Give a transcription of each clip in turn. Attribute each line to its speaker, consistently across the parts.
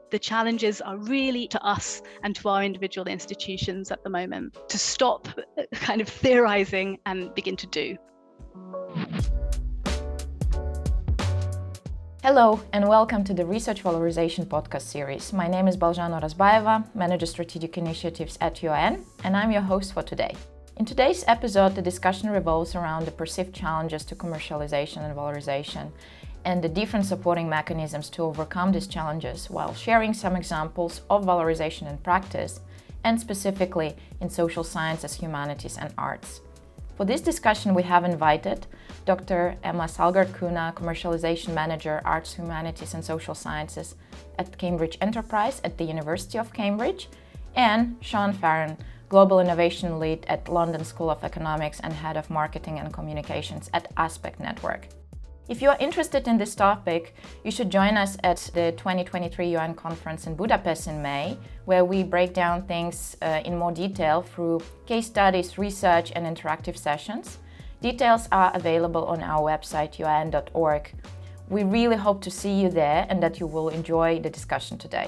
Speaker 1: the challenges are really to us and to our individual institutions at the moment to stop kind of theorizing and begin to do.
Speaker 2: Hello and welcome to the Research Valorisation podcast series. My name is Balzhana Razbaeva, Manager Strategic Initiatives at UN, and I'm your host for today. In today's episode, the discussion revolves around the perceived challenges to commercialization and valorization and the different supporting mechanisms to overcome these challenges while sharing some examples of valorization in practice and specifically in social sciences, humanities and arts. For this discussion, we have invited Dr. Emma Salgard Cunha, Commercialization Manager, Arts, Humanities and Social Sciences at Cambridge Enterprise at the University of Cambridge, and Sean Farran, Global Innovation Lead at London School of Economics and Head of Marketing and Communications at Aspect Network. If you are interested in this topic, you should join us at the 2023 UN conference in Budapest in May, where we break down things in more detail through case studies, research and interactive sessions. Details are available on our website un.org. We really hope to see you there and that you will enjoy the discussion today.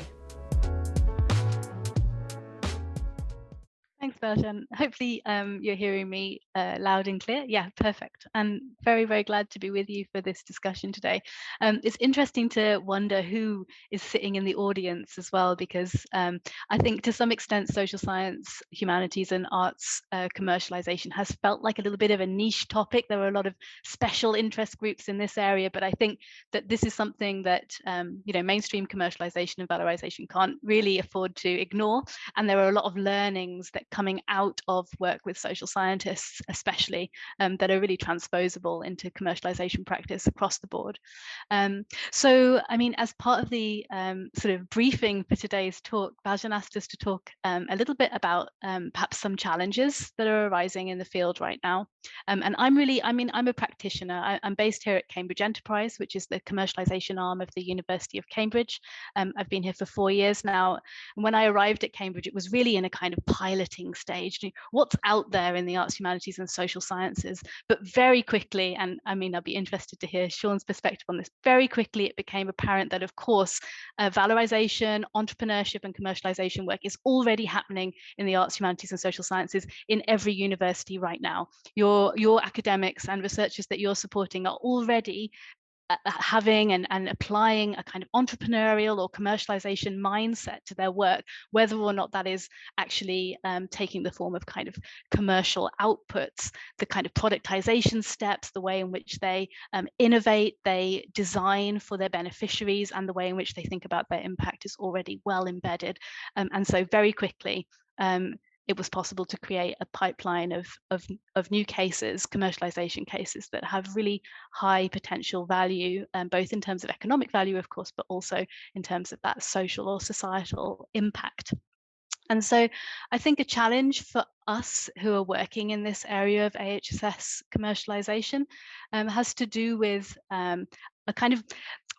Speaker 1: Thanks, Belgian. Hopefully you're hearing me loud and clear. Yeah, perfect. And very, very glad to be with you for this discussion today. It's interesting to wonder who is sitting in the audience as well, because I think to some extent social science, humanities and arts commercialization has felt like a little bit of a niche topic. There are a lot of special interest groups in this area, but I think that this is something that mainstream commercialization and valorization can't really afford to ignore. And there are a lot of learnings that coming out of work with social scientists, especially, that are really transposable into commercialization practice across the board. So, I mean, as part of the sort of briefing for today's talk, Balzhan asked us to talk a little bit about perhaps some challenges that are arising in the field right now. And I'm a practitioner. I'm based here at Cambridge Enterprise, which is the commercialization arm of the University of Cambridge. I've been here for 4 years now. And when I arrived at Cambridge, it was really in a kind of piloting stage. What's out there in the arts, humanities and social sciences? But very quickly, and I mean, I'll be interested to hear Sean's perspective on this, very quickly it became apparent that, of course, valorization, entrepreneurship and commercialization work is already happening in the arts, humanities and social sciences in every university right now. Your academics and researchers that you're supporting are already having and applying a kind of entrepreneurial or commercialization mindset to their work, whether or not that is actually taking the form of kind of commercial outputs, the kind of productization steps, the way in which they innovate, they design for their beneficiaries, and the way in which they think about their impact is already well embedded. And so very quickly, it was possible to create a pipeline of new cases, commercialization cases that have really high potential value, both in terms of economic value, of course, but also in terms of that social or societal impact. And so I think a challenge for us who are working in this area of AHSS commercialization has to do with a kind of,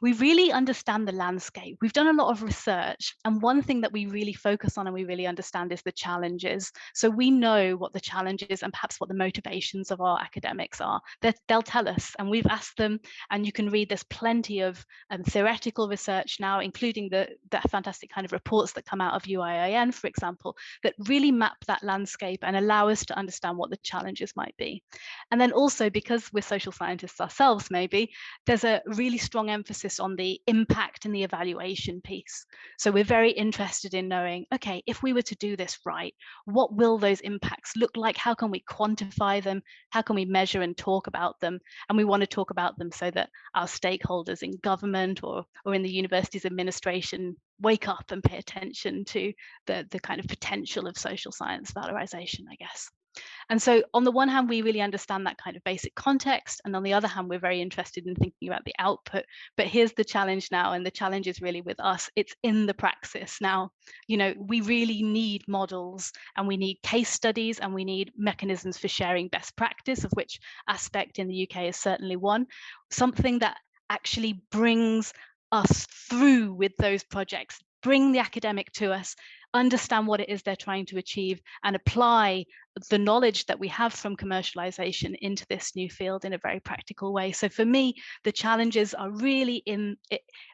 Speaker 1: we really understand the landscape. We've done a lot of research, and one thing that we really focus on and we really understand is the challenges. So we know what the challenges and perhaps what the motivations of our academics are. They'll tell us, and we've asked them, and you can read there's plenty of theoretical research now, including the fantastic kind of reports that come out of UIIN, for example, that really map that landscape and allow us to understand what the challenges might be. And then also, because we're social scientists ourselves, maybe, there's a really strong emphasis on the impact and the evaluation piece. So we're very interested in knowing, okay, if we were to do this right, what will those impacts look like? How can we quantify them? How can we measure and talk about them? And we want to talk about them so that our stakeholders in government or in the university's administration wake up and pay attention to the kind of potential of social science valorization, I guess. And so on the one hand, we really understand that kind of basic context. And on the other hand, we're very interested in thinking about the output. But here's the challenge now, and the challenge is really with us. It's in the praxis now. We really need models, and we need case studies, and we need mechanisms for sharing best practice, of which Aspect in the UK is certainly one. Something that actually brings us through with those projects, bring the academic to us, understand what it is they're trying to achieve, and apply the knowledge that we have from commercialization into this new field in a very practical way. So for me, the challenges are really in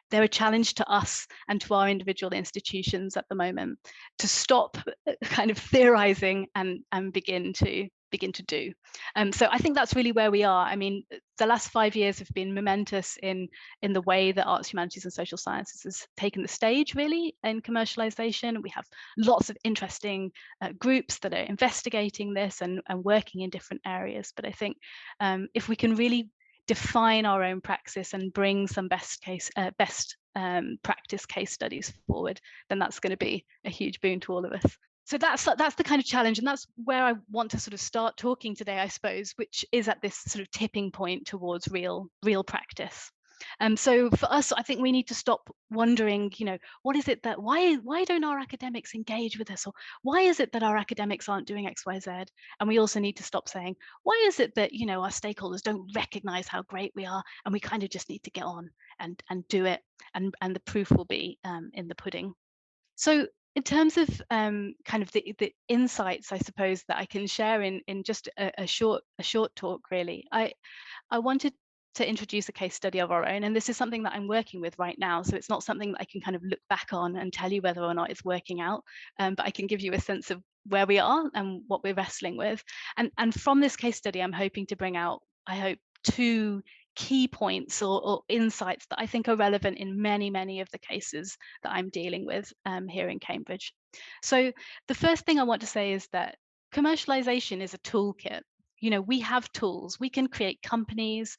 Speaker 1: they're a challenge to us and to our individual institutions at the moment to stop kind of theorizing and begin to do. So I think that's really where we are. I mean, the last 5 years have been momentous in the way that arts, humanities, and social sciences has taken the stage, really, in commercialization. We have lots of interesting groups that are investigating this and working in different areas. But I think if we can really define our own praxis and bring some best practice case studies forward, then that's going to be a huge boon to all of us. So that's the kind of challenge, and that's where I want to sort of start talking today, I suppose, which is at this sort of tipping point towards real practice. So for us, I think we need to stop wondering, what is it that why don't our academics engage with us, or why is it that our academics aren't doing X, Y, Z? And we also need to stop saying, why is it that our stakeholders don't recognize how great we are, and we kind of just need to get on and do it, and the proof will be in the pudding. So in terms of kind of the insights, I suppose, that I can share in just a short talk, really, I wanted to introduce a case study of our own, and this is something that I'm working with right now. So it's not something that I can kind of look back on and tell you whether or not it's working out, but I can give you a sense of where we are and what we're wrestling with. And from this case study, I'm hoping to bring out, I hope, two key points or insights that I think are relevant in many of the cases that I'm dealing with here in Cambridge. So the first thing I want to say is that commercialization is a toolkit. We have tools. We can create companies,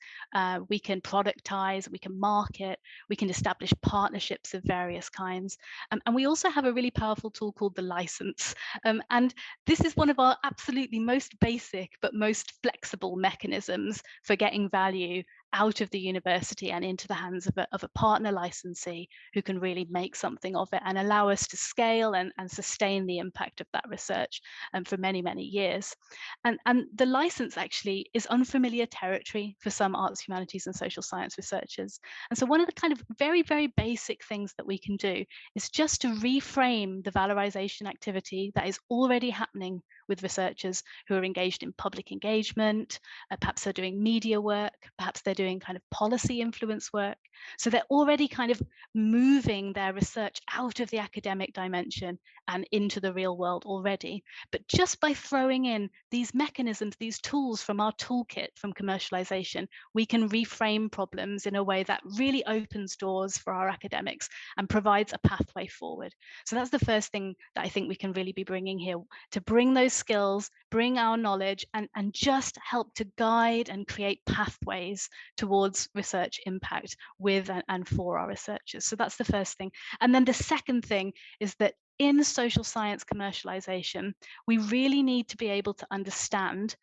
Speaker 1: we can productize, we can market, we can establish partnerships of various kinds. And we also have a really powerful tool called the license. And this is one of our absolutely most basic but most flexible mechanisms for getting value out of the university and into the hands of a partner licensee who can really make something of it and allow us to scale and sustain the impact of that research for many years. And the license actually is unfamiliar territory for some arts, humanities, and social science researchers. And so one of the kind of very basic things that we can do is just to reframe the valorisation activity that is already happening with researchers who are engaged in public engagement, perhaps they're doing media work, perhaps they're doing kind of policy influence work. So they're already kind of moving their research out of the academic dimension and into the real world already. But just by throwing in these mechanisms, these tools from our toolkit from commercialization, we can reframe problems in a way that really opens doors for our academics and provides a pathway forward. So that's the first thing that I think we can really be bringing here, to bring those skills, bring our knowledge, and just help to guide and create pathways towards research impact with and for our researchers. So that's the first thing. And then the second thing is that in social science commercialization, we really need to be able to understand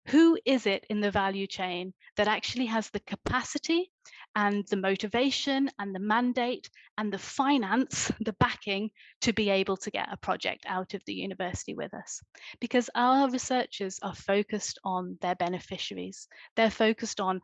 Speaker 1: who is it in the value chain that actually has the capacity and the motivation and the mandate and the finance, the backing, to be able to get a project out of the university with us. Because our researchers are focused on their beneficiaries. They're focused on,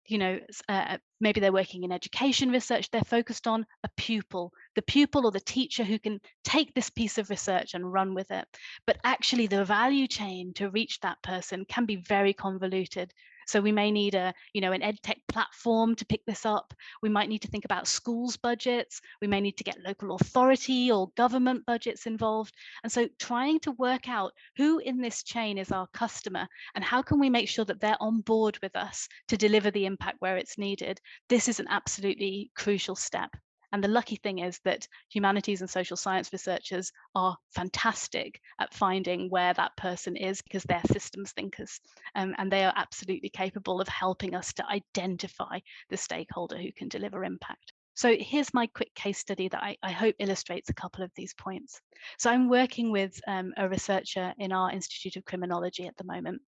Speaker 1: maybe they're working in education research, they're focused on a pupil, the pupil or the teacher who can take this piece of research and run with it. But actually the value chain to reach that person can be very convoluted. So we may need an edtech platform to pick this up. We might need to think about schools budgets. We may need to get local authority or government budgets involved. And so trying to work out who in this chain is our customer and how can we make sure that they're on board with us to deliver the impact where it's needed. This is an absolutely crucial step. And the lucky thing is that humanities and social science researchers are fantastic at finding where that person is because they're systems thinkers, and they are absolutely capable of helping us to identify the stakeholder who can deliver impact. So here's my quick case study that I hope illustrates a couple of these points. So I'm working with a researcher in our Institute of Criminology at the moment.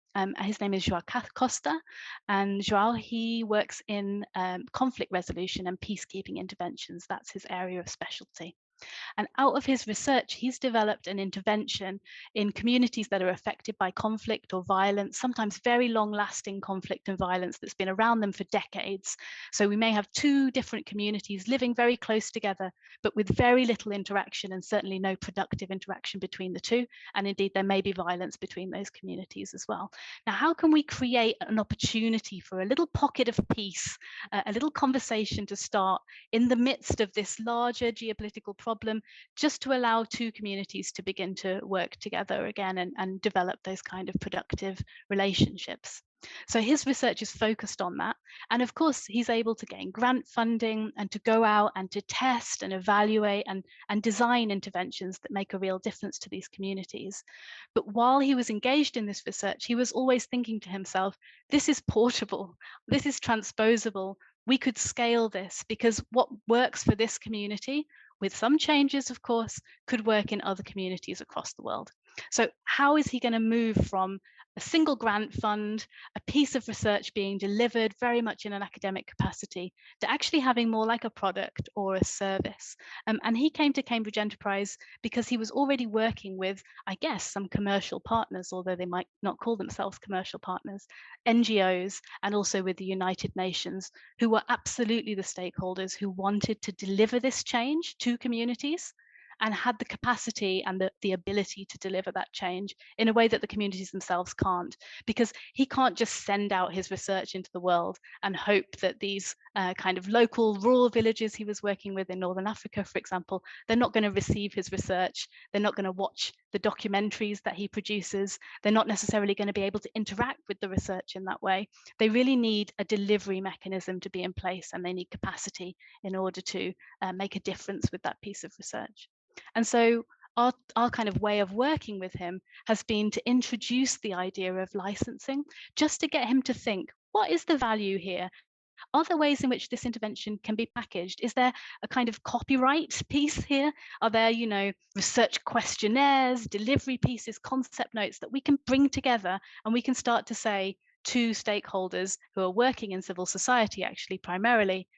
Speaker 1: His name is João Costa, and João, he works in conflict resolution and peacekeeping interventions. That's his area of specialty. And out of his research, he's developed an intervention in communities that are affected by conflict or violence, sometimes very long-lasting conflict and violence that's been around them for decades. So we may have two different communities living very close together, but with very little interaction and certainly no productive interaction between the two. And indeed, there may be violence between those communities as well. Now, how can we create an opportunity for a little pocket of peace, a little conversation to start in the midst of this larger geopolitical problem, just to allow two communities to begin to work together again and develop those kind of productive relationships? So his research is focused on that. And of course, he's able to gain grant funding and to go out and to test and evaluate and design interventions that make a real difference to these communities. But while he was engaged in this research, he was always thinking to himself, this is portable, this is transposable, we could scale this, because what works for this community, with some changes, of course, could work in other communities across the world. So how is he going to move from a single grant fund, a piece of research being delivered very much in an academic capacity, to actually having more like a product or a service? And he came to Cambridge Enterprise because he was already working with, I guess, some commercial partners, although they might not call themselves commercial partners, NGOs, and also with the United Nations, who were absolutely the stakeholders who wanted to deliver this change to communities and had the capacity and the ability to deliver that change in a way that the communities themselves can't, because he can't just send out his research into the world and hope that these kind of local rural villages he was working with in Northern Africa, for example, they're not going to receive his research, they're not going to watch the documentaries that he produces, they're not necessarily going to be able to interact with the research in that way. They really need a delivery mechanism to be in place, and they need capacity in order to make a difference with that piece of research. And so our kind of way of working with him has been to introduce the idea of licensing, just to get him to think, what is the value here? Are there ways in which this intervention can be packaged? Is there a kind of copyright piece here? Are there, research questionnaires, delivery pieces, concept notes that we can bring together, and we can start to say to stakeholders who are working in civil society, actually, primarily,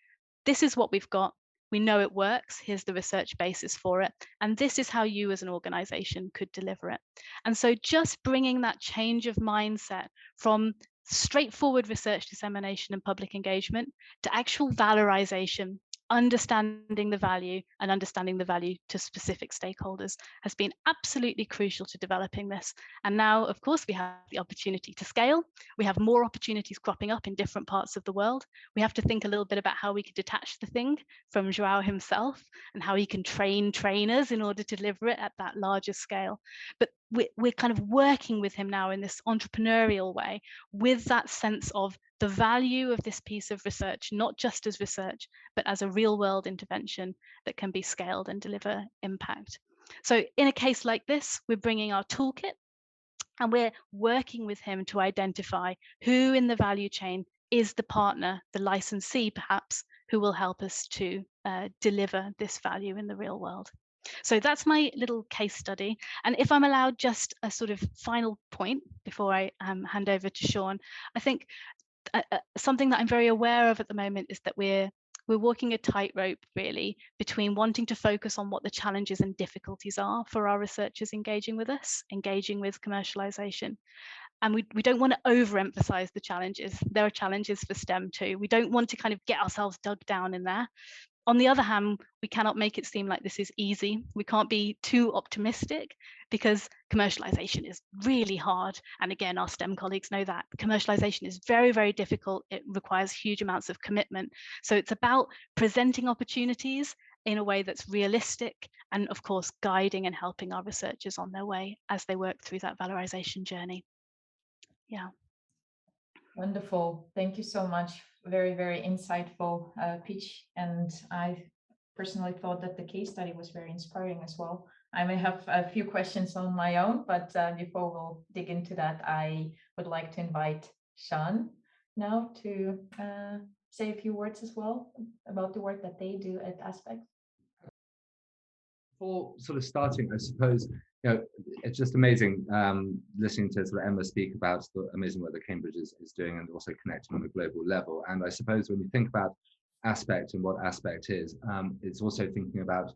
Speaker 1: this is what we've got. We know it works. Here's the research basis for it. And this is how you as an organization could deliver it. And so just bringing that change of mindset from straightforward research dissemination and public engagement to actual valorization, understanding the value and understanding the value to specific stakeholders has been absolutely crucial to developing this. And now, of course, we have the opportunity to scale. We have more opportunities cropping up in different parts of the world. We have to think a little bit about how we could detach the thing from Joao himself and how he can train trainers in order to deliver it at that larger scale. But we're kind of working with him now in this entrepreneurial way, with that sense of the value of this piece of research, not just as research, but as a real world intervention that can be scaled and deliver impact. So in a case like this, we're bringing our toolkit and we're working with him to identify who in the value chain is the partner, the licensee perhaps, who will help us to deliver this value in the real world. So that's my little case study. And if I'm allowed just a sort of final point before I hand over to Sean, I think something that I'm very aware of at the moment is that we're walking a tightrope really between wanting to focus on what the challenges and difficulties are for our researchers engaging with us, engaging with commercialization. And we don't want to overemphasize the challenges. There are challenges for STEM too. We don't want to kind of get ourselves dug down in there. On the other hand, we cannot make it seem like this is easy. We can't be too optimistic, because commercialization is really hard. And again, our STEM colleagues know that. Commercialization is very, very difficult. It requires huge amounts of commitment. So it's about presenting opportunities in a way that's realistic and, of course, guiding and helping our researchers on their way as they work through that valorization journey. Yeah.
Speaker 2: Wonderful. Thank you so much. Very, very insightful pitch. And I personally thought that the case study was very inspiring as well. I may have a few questions on my own, but before we'll dig into that, I would like to invite Sean now to say a few words as well about the work that they do at Aspect.
Speaker 3: For sort of starting, I suppose, it's just amazing listening to sort of Emma speak about the amazing work that Cambridge is doing, and also connecting on a global level. And I suppose when you think about Aspect and what Aspect is, it's also thinking about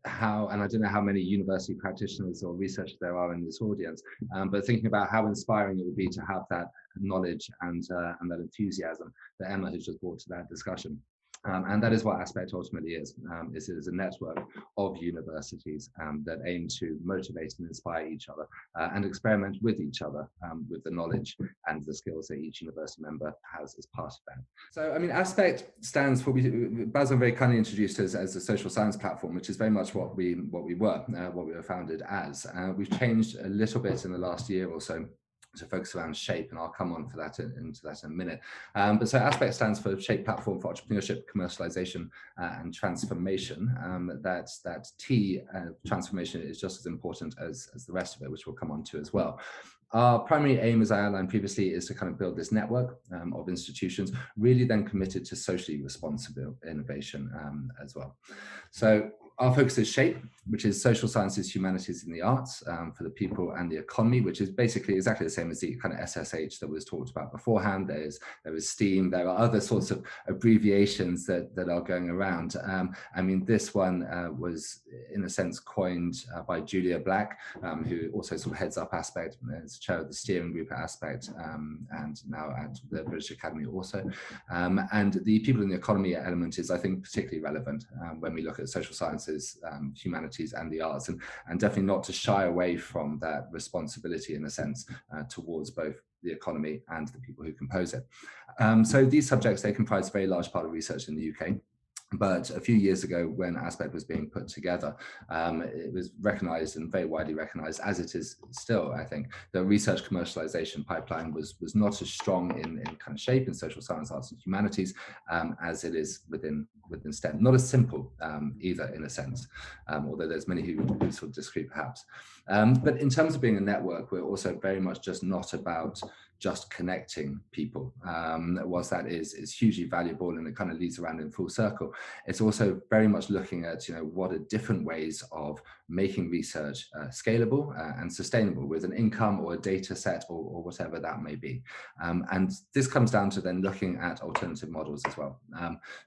Speaker 3: how, and I don't know how many university practitioners or researchers there are in this audience, but thinking about how inspiring it would be to have that knowledge and that enthusiasm that Emma has just brought to that discussion. And that is what Aspect ultimately is. It is a network of universities that aim to motivate and inspire each other and experiment with each other with the knowledge and the skills that each university member has as part of that. So, I mean, Aspect stands for, Basil very kindly introduced us as a social science platform, which is very much what we were founded as. We've changed a little bit in the last year or so to focus around SHAPE, and I'll come on for that into that in a minute. But so Aspect stands for SHAPE Platform for Entrepreneurship, Commercialization, and Transformation. That T, transformation, is just as important as the rest of it, which we'll come on to as well. Our primary aim, as I outlined previously, is to kind of build this network of institutions, really then committed to socially responsible innovation as well. So our focus is SHAPE, which is Social Sciences, Humanities and the Arts for the people and the economy, which is basically exactly the same as the kind of SSH that was talked about beforehand. There is STEAM, there are other sorts of abbreviations that are going around. I mean, this one was in a sense coined by Julia Black, who also sort of heads up Aspect as chair of the steering group at Aspect, and now at the British Academy also. And the people in the economy element is, I think, particularly relevant when we look at social sciences, humanities and the arts, and definitely not to shy away from that responsibility in a sense towards both the economy and the people who compose it. So these subjects, they comprise a very large part of research in the UK. But a few years ago, when Aspect was being put together, it was recognized and very widely recognized, as it is still, I think, the research commercialization pipeline was not as strong in kind of SHAPE in social science, arts and humanities as it is within STEM. Not as simple either, in a sense, although there's many who sort of disagree perhaps. But in terms of being a network, we're also very much just not about just connecting people. Whilst that is hugely valuable and it kind of leads around in full circle, it's also very much looking at, you know, what are different ways of making research scalable and sustainable with an income or a data set or whatever that may be. And this comes down to then looking at alternative models as well.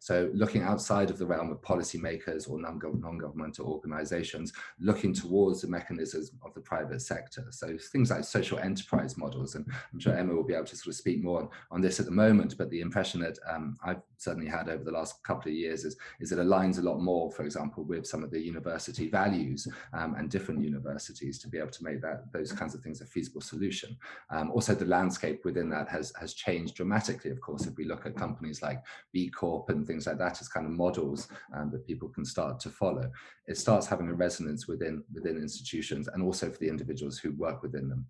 Speaker 3: So looking outside of the realm of policymakers or non-governmental organizations, looking towards the mechanisms of the private sector. So things like social enterprise models, and I'm sure Emma will be able to sort of speak more on this at the moment, but the impression that I've certainly had over the last couple of years is it aligns a lot more, for example, with some of the university values and different universities to be able to make those kinds of things a feasible solution. Also, the landscape within that has changed dramatically, of course, if we look at companies like B Corp and things like that as kind of models that people can start to follow. It starts having a resonance within institutions and also for the individuals who work within them.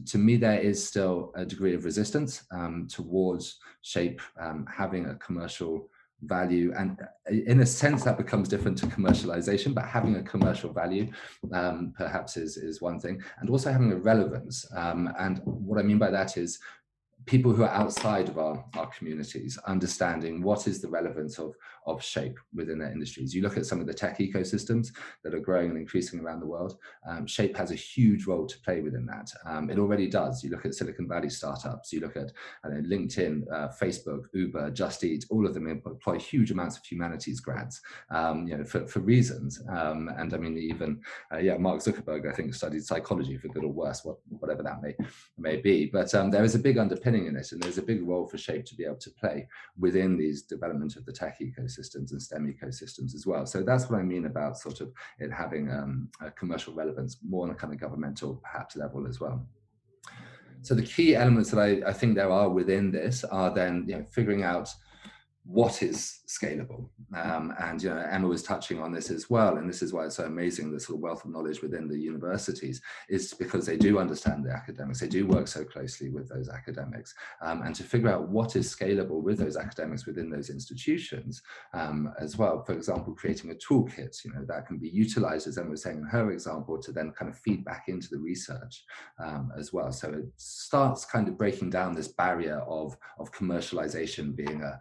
Speaker 3: To me, there is still a degree of resistance towards SHAPE having a commercial value, and in a sense that becomes different to commercialization, but having a commercial value perhaps is one thing, and also having a relevance. And what I mean by that is people who are outside of our communities understanding what is the relevance of SHAPE within their industries. You look at some of the tech ecosystems that are growing and increasing around the world. SHAPE has a huge role to play within that. It already does. You look at Silicon Valley startups, you look at LinkedIn, Facebook, Uber, Just Eat, all of them employ huge amounts of humanities grads, you know, for reasons. And I mean, even, Mark Zuckerberg, I think, studied psychology for good or worse, whatever that may be. But there is a big underpinning in it, and there's a big role for SHAPE to be able to play within these development of the tech ecosystems and STEM ecosystems as well. So that's what I mean about sort of it having a commercial relevance, more on a kind of governmental perhaps level as well. So the key elements that I think there are within this are then, you know, figuring out what is scalable. And, you know, Emma was touching on this as well, and this is why it's so amazing, the sort of wealth of knowledge within the universities, is because they do understand the academics, they do work so closely with those academics, and to figure out what is scalable with those academics within those institutions as well. For example, creating a toolkit, you know, that can be utilized, as Emma was saying in her example, to then kind of feed back into the research as well. So it starts kind of breaking down this barrier of commercialization being a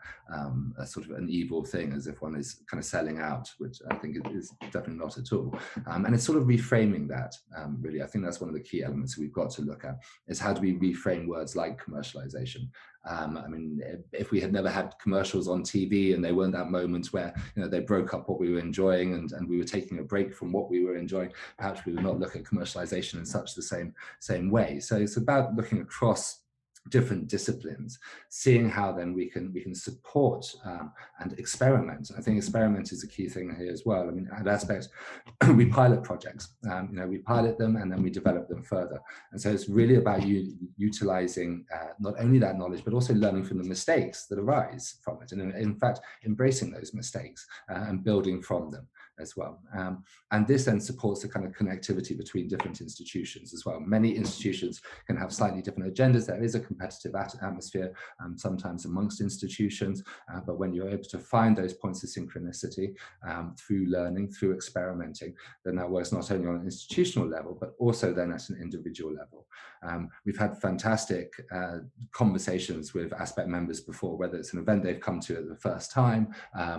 Speaker 3: sort of an evil thing, as if one is kind of selling out, which I think is definitely not at all. And it's sort of reframing that, really. I think that's one of the key elements we've got to look at, is how do we reframe words like commercialization? I mean, if we had never had commercials on TV and they weren't that moment where, they broke up what we were enjoying and we were taking a break from what we were enjoying, perhaps we would not look at commercialization in such the same way. So it's about looking across different disciplines, seeing how then we can support and experiment. I think experiment is a key thing here as well. I mean, at Aspect, we pilot projects. We pilot them and then we develop them further. And so it's really about utilizing not only that knowledge, but also learning from the mistakes that arise from it, and in fact embracing those mistakes and building from them as well. And this then supports the kind of connectivity between different institutions as well. Many institutions can have slightly different agendas. There is a competitive atmosphere sometimes amongst institutions, but when you're able to find those points of synchronicity through learning, through experimenting, then that works not only on an institutional level, but also then at an individual level. We've had fantastic conversations with Aspect members before, whether it's an event they've come to at the first time,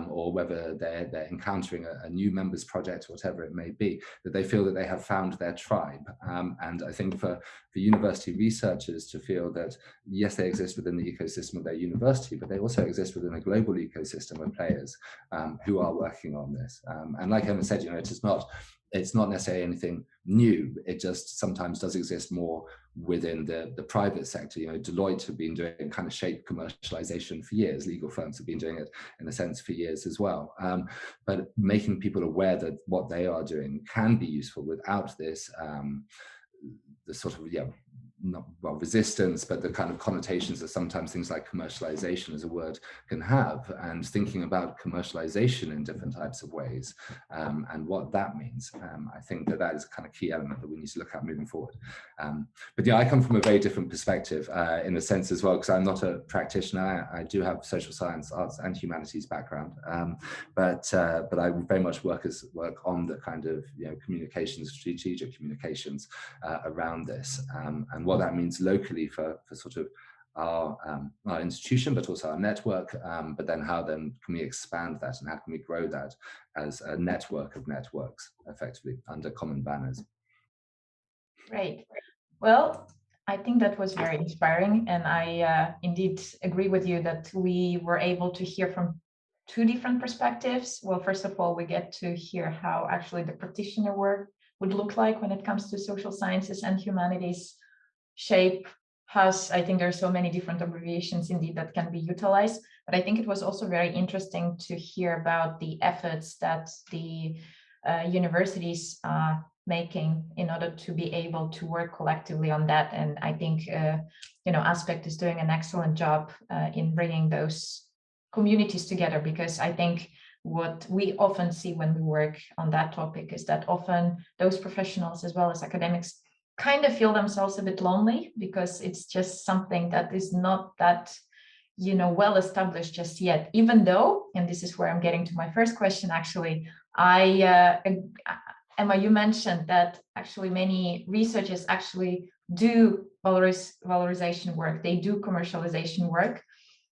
Speaker 3: or whether they're encountering a new members project, whatever it may be, that they feel that they have found their tribe. And I think for university researchers to feel that, yes, they exist within the ecosystem of their university, but they also exist within a global ecosystem of players who are working on this. And like Emma said, it's not necessarily anything new. It just sometimes does exist more within the private sector. Deloitte have been doing kind of shape commercialization for years. Legal firms have been doing it in a sense for years as well. But making people aware that what they are doing can be useful without this, the sort of, resistance, but the kind of connotations that sometimes things like commercialization as a word can have, and thinking about commercialization in different types of ways and what that means. I think that is a kind of key element that we need to look at moving forward. But I come from a very different perspective in a sense as well, because I'm not a practitioner. I do have social science, arts and humanities background, but I very much work on the kind of communications, strategic communications around this, and what that means locally for sort of our institution, but also our network, but then how then can we expand that, and how can we grow that as a network of networks effectively under common banners.
Speaker 2: Great. Well, I think that was very inspiring, and I indeed agree with you that we were able to hear from two different perspectives. Well, first of all, we get to hear how actually the practitioner work would look like when it comes to social sciences and humanities. Shape has, I think there are so many different abbreviations indeed that can be utilized, but I think it was also very interesting to hear about the efforts that the universities are making in order to be able to work collectively on that. And I think Aspect is doing an excellent job in bringing those communities together, because I think what we often see when we work on that topic is that often those professionals as well as academics kind of feel themselves a bit lonely, because it's just something that is not that well established just yet, even though, and this is where I'm getting to my first question actually, Emma, you mentioned that actually many researchers actually do valorization work, they do commercialization work,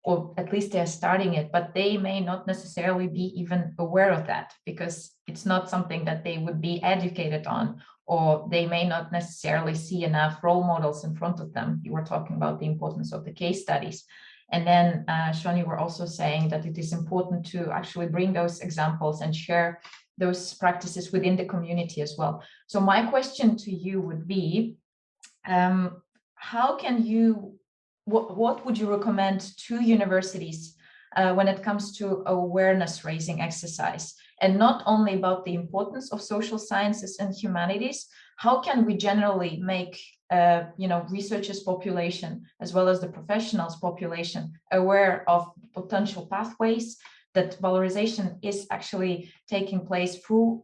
Speaker 2: or at least they're starting it, but they may not necessarily be even aware of that, because it's not something that they would be educated on, or they may not necessarily see enough role models in front of them. You were talking about the importance of the case studies. And then, Sean, you were also saying that it is important to actually bring those examples and share those practices within the community as well. So my question to you would be, how can you, what would you recommend to universities when it comes to awareness raising exercise, and not only about the importance of social sciences and humanities? How can we generally make researchers population as well as the professionals population aware of potential pathways that valorization is actually taking place through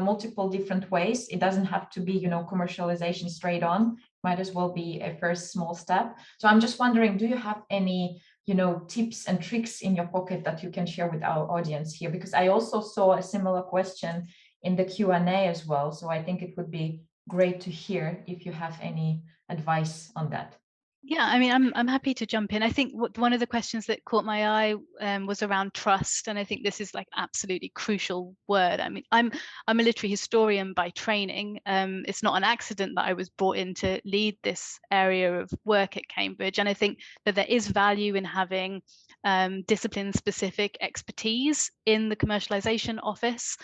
Speaker 2: multiple different ways? It doesn't have to be commercialization straight on, might as well be a first small step. So I'm just wondering, do you have any tips and tricks in your pocket that you can share with our audience here? Because I also saw a similar question in the Q&A as well. So I think it would be great to hear if you have any advice on that.
Speaker 1: Yeah, I mean, I'm happy to jump in. I think one of the questions that caught my eye was around trust, and I think this is like absolutely crucial word. I mean, I'm a literary historian by training. It's not an accident that I was brought in to lead this area of work at Cambridge, and I think that there is value in having discipline-specific expertise in the commercialization office.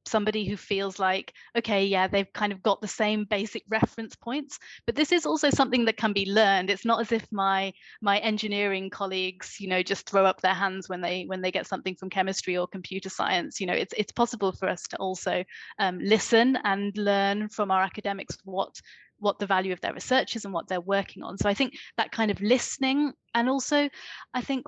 Speaker 1: Somebody who feels like, okay, yeah, they've kind of got the same basic reference points, but this is also something that can be learned. It's not as if my engineering colleagues, just throw up their hands when they get something from chemistry or computer science. It's possible for us to also listen and learn from our academics what the value of their research is and what they're working on. So I think that kind of listening, and also I think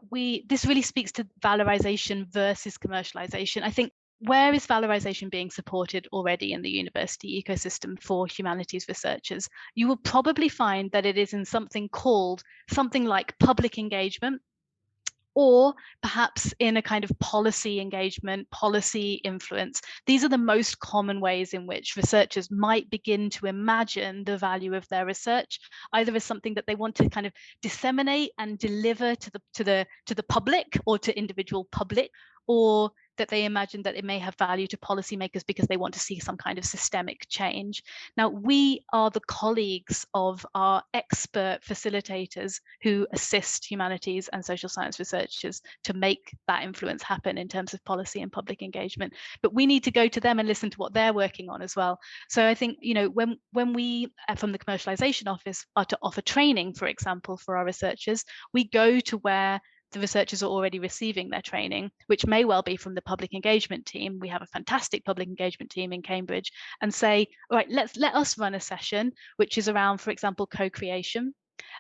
Speaker 1: this really speaks to valorization versus commercialization. I think, where is valorization being supported already in the university ecosystem for humanities researchers? You will probably find that it is in something like public engagement, or perhaps in a kind of policy engagement, policy influence. These are the most common ways in which researchers might begin to imagine the value of their research, either as something that they want to kind of disseminate and deliver to the public or to individual public, or that they imagine that it may have value to policymakers because they want to see some kind of systemic change. Now, we are the colleagues of our expert facilitators who assist humanities and social science researchers to make that influence happen in terms of policy and public engagement. But we need to go to them and listen to what they're working on as well. So I think, when we from the commercialization office are to offer training, for example, for our researchers, we go to where the researchers are already receiving their training, which may well be from the public engagement team. We have a fantastic public engagement team in Cambridge, and say, all right, let us run a session which is around, for example, co-creation.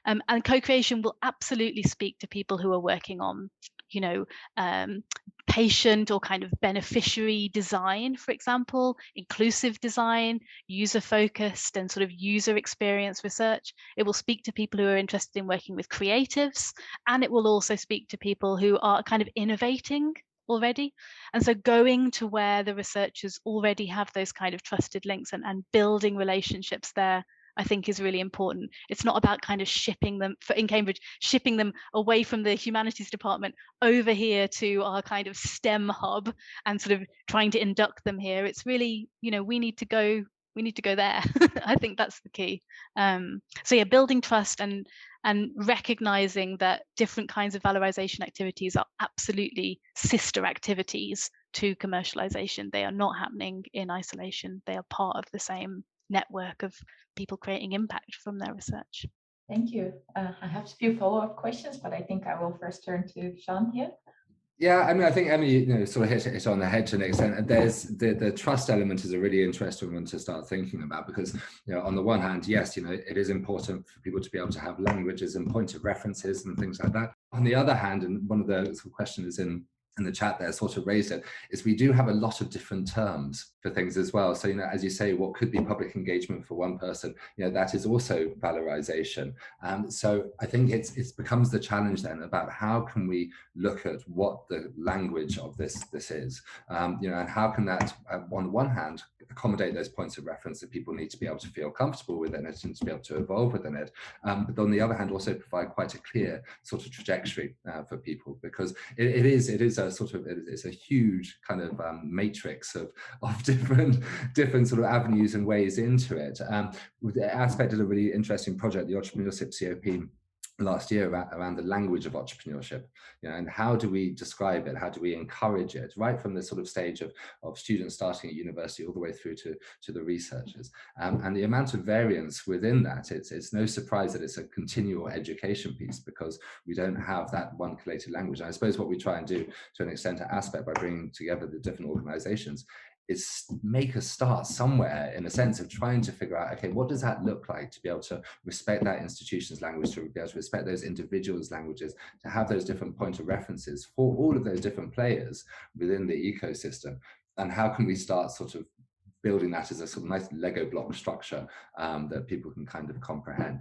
Speaker 1: And co-creation will absolutely speak to people who are working on, you know, um, patient or kind of beneficiary design, for example, inclusive design, user-focused and sort of user experience research. It will speak to people who are interested in working with creatives, and it will also speak to people who are kind of innovating already. And so going to where the researchers already have those kind of trusted links and building relationships there, I think, is really important. It's not about kind of shipping them in Cambridge, shipping them away from the humanities department over here to our kind of STEM hub and sort of trying to induct them here. It's really, we need to go there. I think that's the key. So yeah, building trust and recognizing that different kinds of valorization activities are absolutely sister activities to commercialization. They are not happening in isolation. They are part of the same network of people creating impact from their research.
Speaker 2: Thank you. I have a few follow-up questions, but I think I will first turn to Sean here.
Speaker 3: Yeah, I mean, I think Emily, sort of hit it on the head to an extent. And there's the trust element is a really interesting one to start thinking about, because, on the one hand, yes, it is important for people to be able to have languages and point of references and things like that. On the other hand, and one of the sort of questions in the chat there sort of raised it, is we do have a lot of different terms for things as well. So, as you say, what could be public engagement for one person, that is also valorization. So I think it becomes the challenge then about how can we look at what the language of this is, and how can that, on one hand, accommodate those points of reference that people need to be able to feel comfortable within it and to be able to evolve within it. But on the other hand, also provide quite a clear sort of trajectory for people, because it is a sort of, it's a huge kind of matrix of different sort of avenues and ways into it. The aspect of a really interesting project, the Entrepreneurship COP, last year around the language of entrepreneurship, and how do we describe it, how do we encourage it, right from the sort of stage of students starting at university all the way through to the researchers, and the amount of variance within that. It's no surprise that it's a continual education piece, because we don't have that one collated language. And I suppose what we try and do to an extent at Aspect, by bringing together the different organizations, is make a start somewhere, in a sense of trying to figure out, okay, what does that look like to be able to respect that institution's language, to be able to respect those individuals' languages, to have those different point of references for all of those different players within the ecosystem. And how can we start sort of building that as a sort of nice Lego block structure that people can kind of comprehend.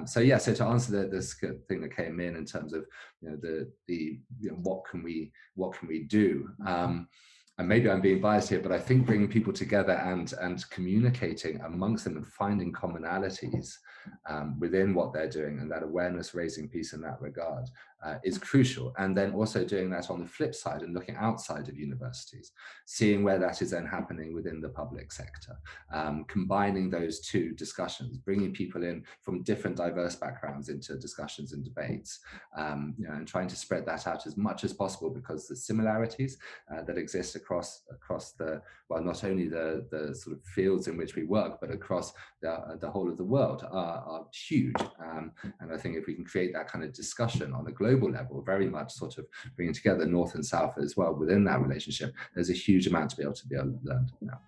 Speaker 3: So to answer this thing that came in terms of what can we do. and maybe I'm being biased here, but I think bringing people together and communicating amongst them and finding commonalities within what they're doing, and that awareness raising piece in that regard is crucial. And then also doing that on the flip side and looking outside of universities, seeing where that is then happening within the public sector, combining those two discussions, bringing people in from different diverse backgrounds into discussions and debates, and trying to spread that out as much as possible, because the similarities that exist across the, well, not only the sort of fields in which we work, but across the whole of the world are huge. And I think if we can create that kind of discussion on a global level, very much sort of bringing together North and South as well within that relationship, there's a huge amount to be able to learn now.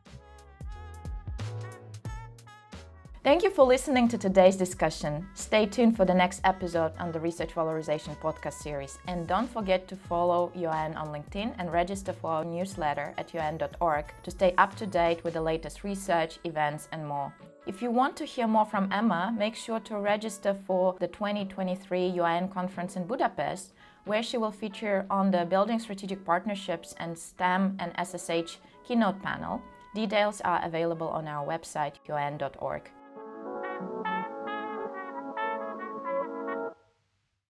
Speaker 2: Thank you for listening to today's discussion. Stay tuned for the next episode on the Research Valorisation podcast series. And don't forget to follow UN on LinkedIn and register for our newsletter at un.org to stay up to date with the latest research, events, and more. If you want to hear more from Emma, make sure to register for the 2023 UN conference in Budapest, where she will feature on the Building Strategic Partnerships and STEM and SSH keynote panel. Details are available on our website un.org.